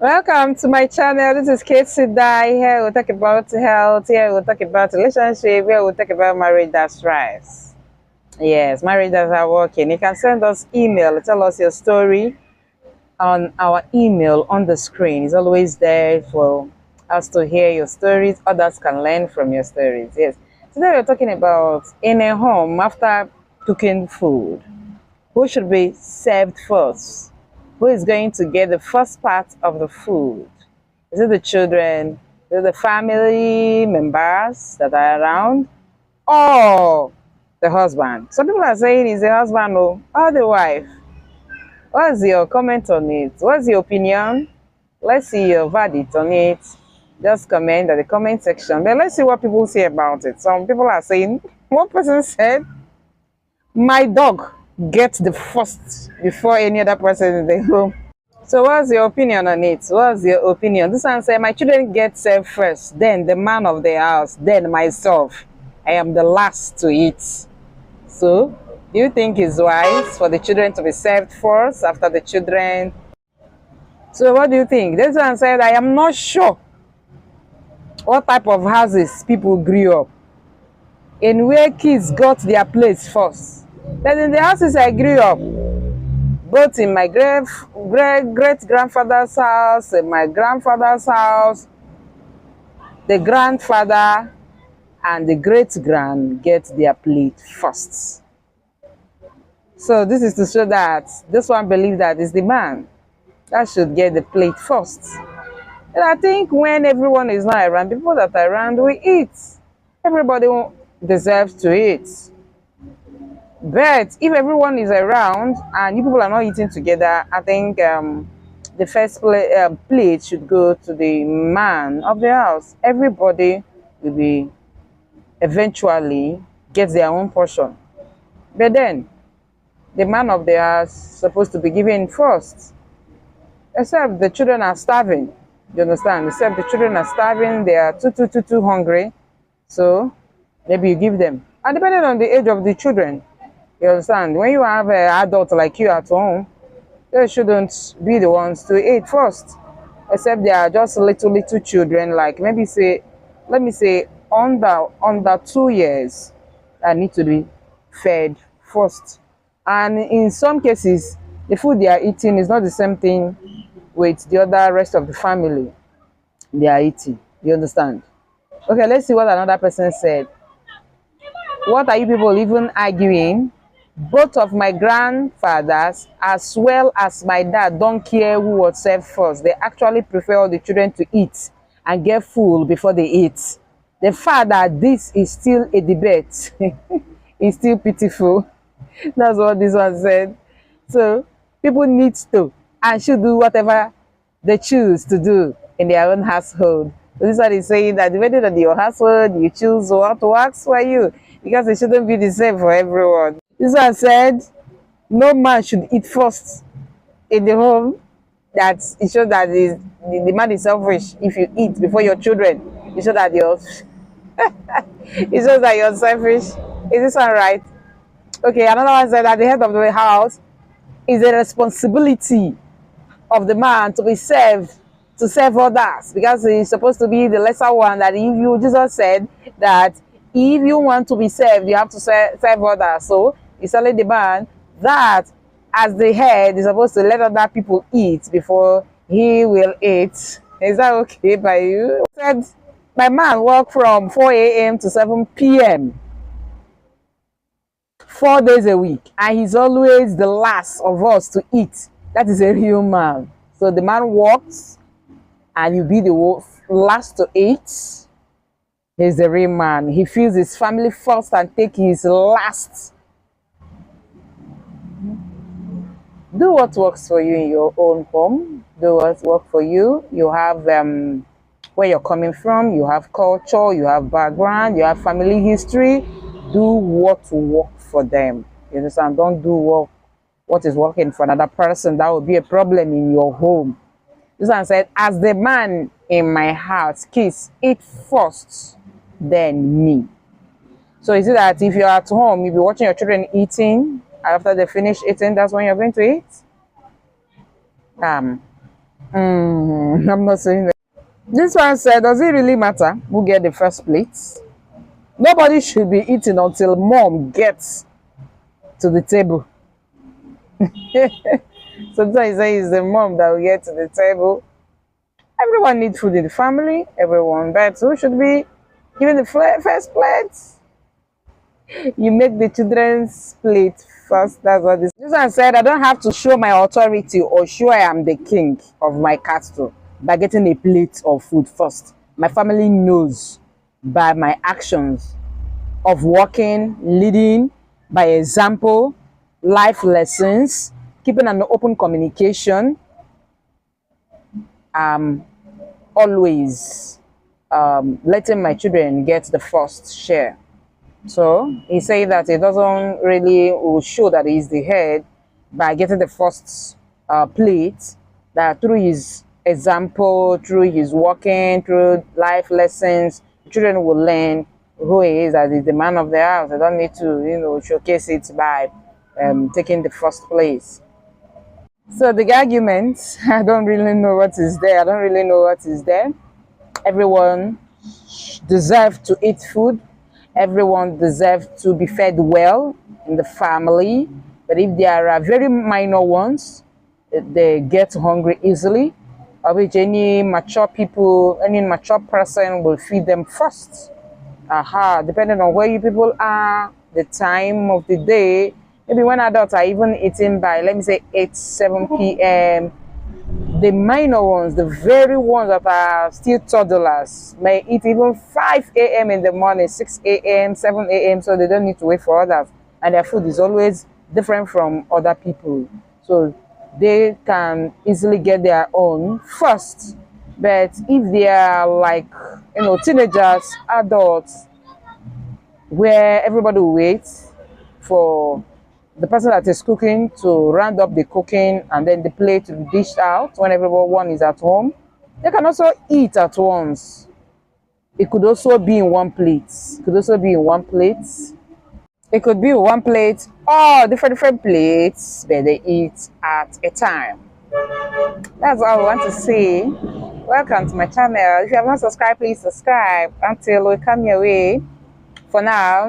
Welcome to my channel. This is Kate Sidai. Here we'll talk about health. Here we'll talk about relationship. Here we'll talk about marriage that's right. Yes, marriage that are working. You can send us email. Tell us your story on our email on the screen. It's always there for us to hear your stories. Others can learn from your stories. Yes. Today we're talking about in a home after cooking food. Who should be served first? Who is going to get the first part of the food? Is it the children? Is it the family members that are around? Or the husband? Some people are saying it's the husband or the wife. What's your comment on it? What's your opinion? Let's see your verdict on it. Just comment at the comment section. But let's see what people say about it. Some people are saying, one person said, my dog gets the first before any other person in the home. So what's your opinion on it? What's your opinion? This one said, my children get served first, then the man of the house, then myself. I am the last to eat. So, do you think it's wise for the children to be served first after the children? So what do you think? This one said, I am not sure what type of houses people grew up in where kids got their place first. But in the houses I grew up, both in my great grandfather's house and my grandfather's house, the grandfather and the great grand get their plate first. So this is to show that this one believes that it's the man that should get the plate first. And I think when everyone is not around, people that are around, we eat. Everybody deserves to eat. But if everyone is around and you people are not eating together, I think the first plate should go to the man of the house. Everybody will be eventually get their own portion. But then the man of the house is supposed to be given first. Except the children are starving. You understand? Except the children are starving, they are too hungry. So maybe you give them. And depending on the age of the children, you understand? When you have an adult like you at home, they shouldn't be the ones to eat first. Except they are just little children, like maybe say, let me say under 2 years, that need to be fed first. And in some cases, the food they are eating is not the same thing with the other rest of the family they are eating. You understand? Okay, let's see what another person said. What are you people even arguing? Both of my grandfathers as well as my dad don't care who was served first. They actually prefer all the children to eat and get full before they eat. The fact that this is still a debate is still pitiful. That's what this one said. So people need to and should do whatever they choose to do in their own household. So this one is saying that depending on your household, you choose what works for you, because it shouldn't be the same for everyone. This one said, no man should eat first in the home. That it shows that the man is selfish. If you eat before your children, it shows that you're it shows that you're selfish. Is this one right? Okay, another one said that the head of the house is a responsibility of the man to be served, to serve others, because he's supposed to be the lesser one. That if you, Jesus said that if you want to be served, you have to serve others. So it's only the man that, as the head, is supposed to let other people eat before he will eat. Is that okay by you? Said my man work from 4 a.m. to 7 p.m. 4 days a week, and he's always the last of us to eat. That is a real man. So the man works and you be the last to eat. He's the real man. He feels his family first and take his last. Do what works for you in your own home. Do what works for you. You have where you're coming from. You have culture. You have background. You have family history. Do what works for them. You understand? Don't do what is working for another person. That will be a problem in your home. This one said, as the man in my house, kids, eat first, then me. So is it that if you're at home, you'll be watching your children eating, after they finish eating, that's when you're going to eat? I'm not saying that. This one said, does it really matter who get the first plate? Nobody should be eating until mom gets to the table. Sometimes say it's the mom that will get to the table. Everyone needs food in the family, everyone, but who should be given the first plate? You make the children's plate first. That's what this one said. I don't have to show my authority or show I am the king of my castle by getting a plate of food first. My family knows by my actions of walking, leading by example, life lessons, keeping an open communication, always letting my children get the first share. So he said that he doesn't really show that he's the head by getting the first plate, that through his example, through his walking, through life lessons, children will learn who he is, that he's the man of the house. They don't need to, showcase it by taking the first place. So the argument, I don't really know what is there. I don't really know what is there. Everyone deserves to eat food. Everyone deserves to be fed well in the family. But if there are very minor ones, they get hungry easily, of which any mature person will feed them first. Depending on where you people are, the time of the day, maybe when adults are even eating by, let me say, 8, 7 p.m., the minor ones, the very ones that are still toddlers, may eat even 5 a.m. in the morning, 6 a.m., 7 a.m., so they don't need to wait for others. And their food is always different from other people. So they can easily get their own first. But if they are like, teenagers, adults, where everybody waits for the person that is cooking to round up the cooking and then the plate to be dished out when everyone is at home, they can also eat at once. It could also be in one plate. It could also be in one plate. It could be in one plate or different plates, but they eat at a time. That's all I want to say. Welcome to my channel. If you have not subscribed, please subscribe until we come your way. For now,